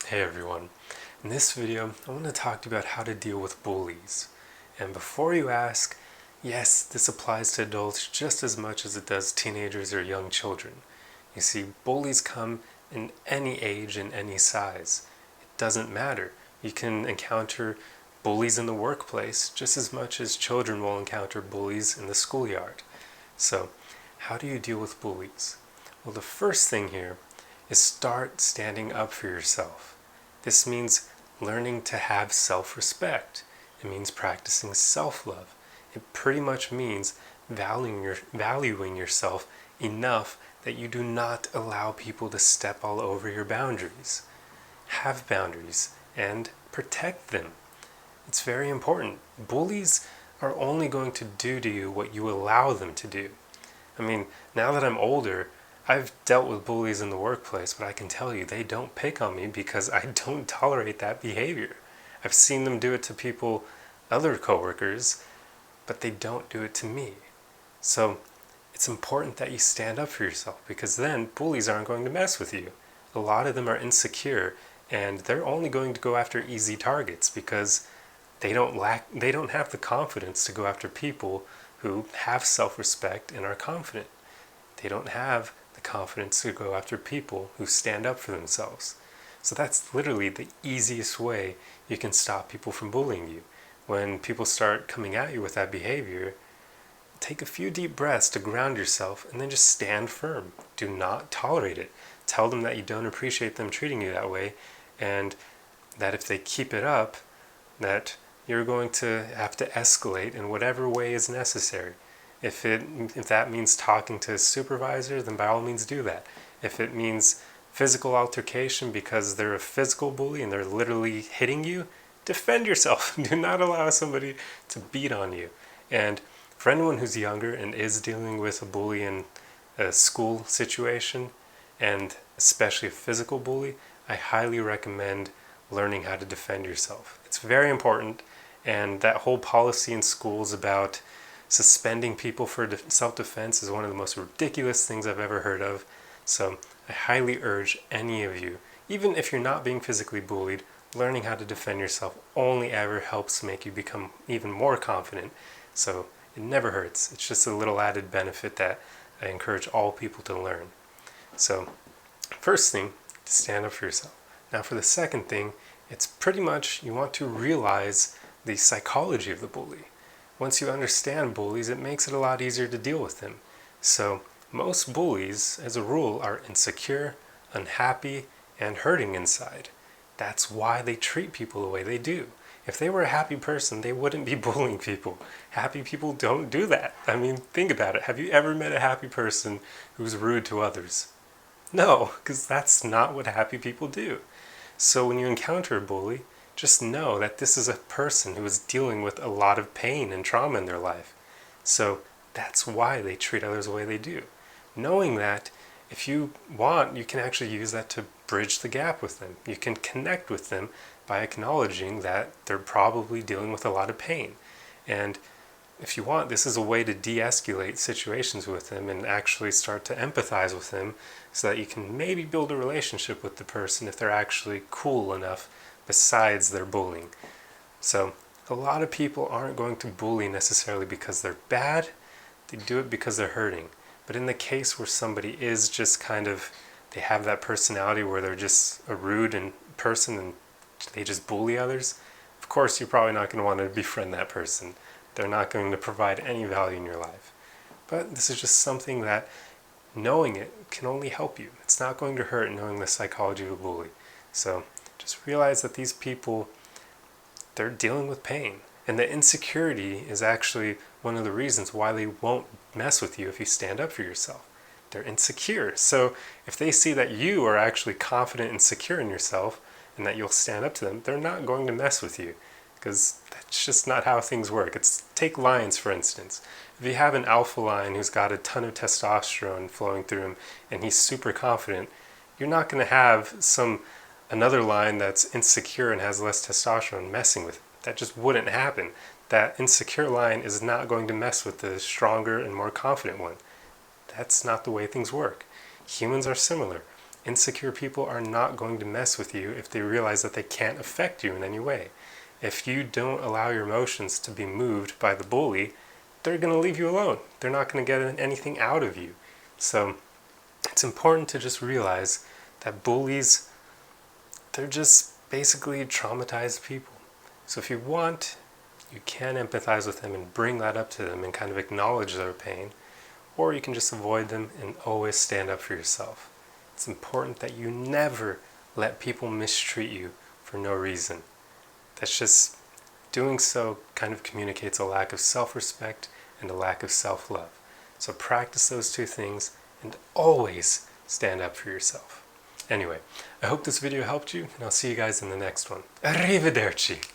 Hey everyone, in this video I want to talk to you about how to deal with bullies. And before you ask, yes, this applies to adults just as much as it does teenagers or young children. You see, bullies come in any age and any size. It doesn't matter. You can encounter bullies in the workplace just as much as children will encounter bullies in the schoolyard. So, how do you deal with bullies? Well, the first thing here is start standing up for yourself. This means learning to have self-respect. It means practicing self-love. It pretty much means valuing yourself enough that you do not allow people to step all over your boundaries. Have boundaries and protect them. It's very important. Bullies are only going to do to you what you allow them to do. I mean, now that I'm older, I've dealt with bullies in the workplace, but I can tell you they don't pick on me because I don't tolerate that behavior. I've seen them do it to people, other coworkers, but they don't do it to me. So it's important that you stand up for yourself because then bullies aren't going to mess with you. A lot of them are insecure and they're only going to go after easy targets because they don't have the confidence to go after people who have self-respect and are confident. They don't have the confidence to go after people who stand up for themselves. So that's literally the easiest way you can stop people from bullying you. When people start coming at you with that behavior, take a few deep breaths to ground yourself and then just stand firm. Do not tolerate it. Tell them that you don't appreciate them treating you that way and that if they keep it up, that you're going to have to escalate in whatever way is necessary. If that means talking to a supervisor, then by all means do that. If it means physical altercation because they're a physical bully and they're literally hitting you, defend yourself. Do not allow somebody to beat on you. And for anyone who's younger and is dealing with a bully in a school situation, and especially a physical bully, I highly recommend learning how to defend yourself. It's very important, and that whole policy in schools about suspending people for self-defense is one of the most ridiculous things I've ever heard of. So I highly urge any of you, even if you're not being physically bullied, learning how to defend yourself only ever helps make you become even more confident. So it never hurts. It's just a little added benefit that I encourage all people to learn. So first thing, to stand up for yourself. Now for the second thing, it's pretty much you want to realize the psychology of the bully. Once you understand bullies, it makes it a lot easier to deal with them. So most bullies, as a rule, are insecure, unhappy, and hurting inside. That's why they treat people the way they do. If they were a happy person, they wouldn't be bullying people. Happy people don't do that. I mean, think about it. Have you ever met a happy person who's rude to others? No, because that's not what happy people do. So when you encounter a bully, just know that this is a person who is dealing with a lot of pain and trauma in their life. So that's why they treat others the way they do. Knowing that, if you want, you can actually use that to bridge the gap with them. You can connect with them by acknowledging that they're probably dealing with a lot of pain. And if you want, this is a way to de-escalate situations with them and actually start to empathize with them so that you can maybe build a relationship with the person if they're actually cool enough besides their bullying. So a lot of people aren't going to bully necessarily because they're bad, they do it because they're hurting. But in the case where somebody is just kind of, they have that personality where they're just a rude person and they just bully others, of course you're probably not going to want to befriend that person. They're not going to provide any value in your life. But this is just something that knowing it can only help you. It's not going to hurt knowing the psychology of a bully. So just realize that these people, they're dealing with pain. And the insecurity is actually one of the reasons why they won't mess with you if you stand up for yourself. They're insecure. So if they see that you are actually confident and secure in yourself and that you'll stand up to them, they're not going to mess with you because that's just not how things work. Take lions, for instance. If you have an alpha lion who's got a ton of testosterone flowing through him and he's super confident, you're not going to have another lion that's insecure and has less testosterone messing with it. That just wouldn't happen. That insecure lion is not going to mess with the stronger and more confident one. That's not the way things work. Humans are similar. Insecure people are not going to mess with you if they realize that they can't affect you in any way. If you don't allow your emotions to be moved by the bully, they're going to leave you alone. They're not going to get anything out of you. So it's important to just realize that bullies, they're just basically traumatized people. So if you want, you can empathize with them and bring that up to them and kind of acknowledge their pain, or you can just avoid them and always stand up for yourself. It's important that you never let people mistreat you for no reason. That's just, doing so kind of communicates a lack of self-respect and a lack of self-love. So practice those two things and always stand up for yourself. Anyway, I hope this video helped you, and I'll see you guys in the next one. Arrivederci!